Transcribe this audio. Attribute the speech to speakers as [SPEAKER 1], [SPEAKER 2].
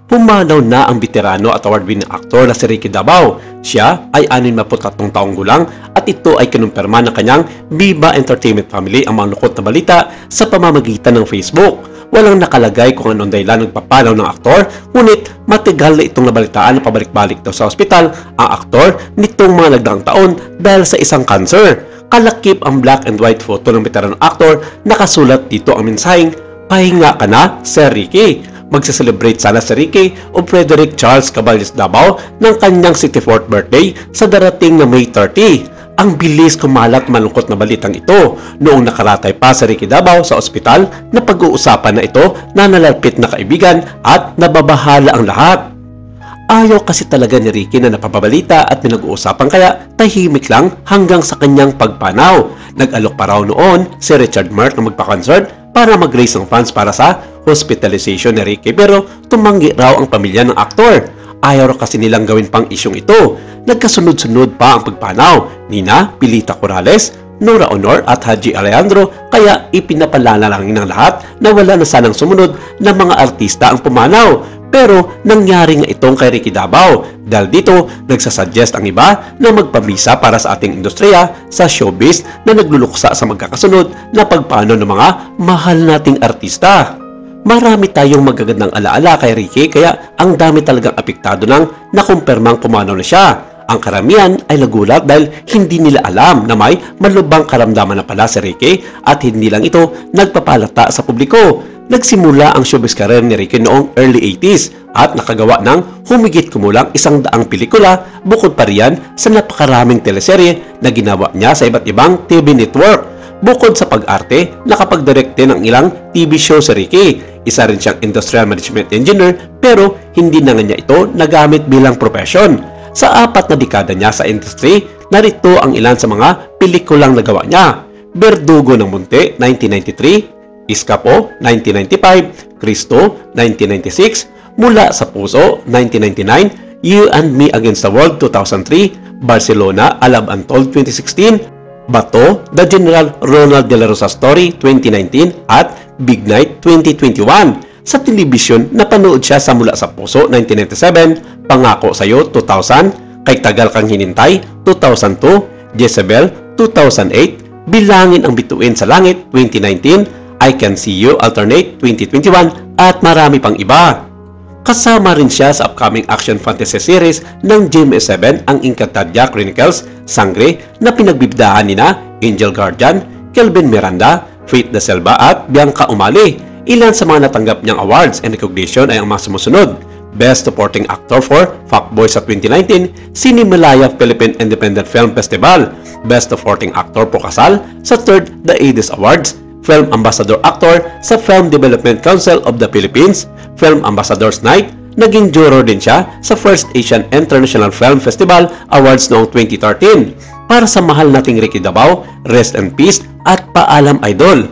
[SPEAKER 1] Pumanaw na ang veterano at award-winning aktor na si Ricky Dabao. Siya ay 63 taong gulang at ito ay kinumpirma ng kanyang Viva Entertainment family ang mga lungkot na balita sa pamamagitan ng Facebook. Walang nakalagay kung anong dahilan nagpapanaw ng aktor, ngunit matagal na itong nabalitaan na pabalik-balik daw sa ospital ang aktor nitong mga nagdaang taon dahil sa isang cancer. Kalakip ang black and white photo ng veteranong aktor, nakasulat dito ang mensaheng, "Pahinga ka na, Sir Ricky." Magse-celebrate sana si Ricky o Frederick Charles Caballes Dabao ng kanyang 64th birthday sa darating na May 30. Ang bilis kumalat malungkot na balitang ito noong nakaratay pa si Ricky Dabao sa ospital na pag-uusapan na ito na nalalapit na kaibigan at nababahala ang lahat. Ayaw kasi talaga ni Ricky na napapabalita at pinag-uusapan kaya tahimik lang hanggang sa kanyang pagpanaw. Nag-alok pa raw noon si Richard Mert na magpa-concert para mag-raise ng funds para sa hospitalization ni Ricky pero tumanggi raw ang pamilya ng aktor. Ayaw raw kasi nilang gawin pang isyong ito. Nagkasunod-sunod pa ang pagpanaw nina Pilita Corrales, Nora Honor at Haji Alejandro kaya ipinapalalangin ng lahat na wala na sanang sumunod na mga artista ang pumanaw. Pero nangyari nga itong kay Ricky Dabao. Dahil dito, nagsasuggest ang iba na magpabisa para sa ating industriya sa showbiz na nagluluksa sa magkakasunod na pagpano ng mga mahal nating artista. Marami tayong magagandang alaala kay Ricky kaya ang dami talagang apektado ng nakumpirmang pumanaw na siya. Ang karamihan ay nagulat dahil hindi nila alam na may malubhang karamdaman na pala si Ricky at hindi lang ito nagpapalata sa publiko. Nagsimula ang showbiz career ni Ricky noong early 80s at nakagawa ng humigit kumulang 100 pelikula bukod pa riyan sa napakaraming teleserye na ginawa niya sa iba't ibang TV network. Bukod sa pag-arte, nakapag-direct din ng ilang TV show si Ricky. Isa rin siyang industrial management engineer pero hindi na nga niya ito nagamit bilang profession. Sa 4 na dekada niya sa industry, narito ang ilan sa mga pelikulang nagawa niya. Berdugo ng Munti, 1993, Iskapo, 1995, Cristo, 1996, Mula sa Puso, 1999, You and Me Against the World, 2003, Barcelona, A Love Untold, 2016, Bato, The General Ronald De La Rosa Story, 2019, at Big Night, 2021. Sa telebisyon, napanood siya sa Mula sa Puso, 1997, Pangako Sa'yo, 2000, Kay Tagal Kang Hinintay, 2002, Jezebel, 2008, Bilangin ang Bituin sa Langit, 2019, I Can See You Alternate 2021 at marami pang iba. Kasama rin siya sa upcoming action fantasy series ng GMA7 ang Encantadia Chronicles Sangre na pinagbibdahan nina Angel Guardian, Kelvin Miranda, Faith Da Silva at Bianca Umali. Ilan sa mga natanggap niyang awards and recognition ay ang mga sumusunod. Best Supporting Actor for Fuckboy sa 2019, Cinemalaya Philippine Independent Film Festival. Best Supporting Actor po Kasal sa 3rd The Aedes Awards. Film Ambassador Actor sa Film Development Council of the Philippines, Film Ambassadors Night, naging juror din siya sa First Asian International Film Festival Awards noong 2013. Para sa mahal nating Ricky Dabao, rest in peace at paalam idol!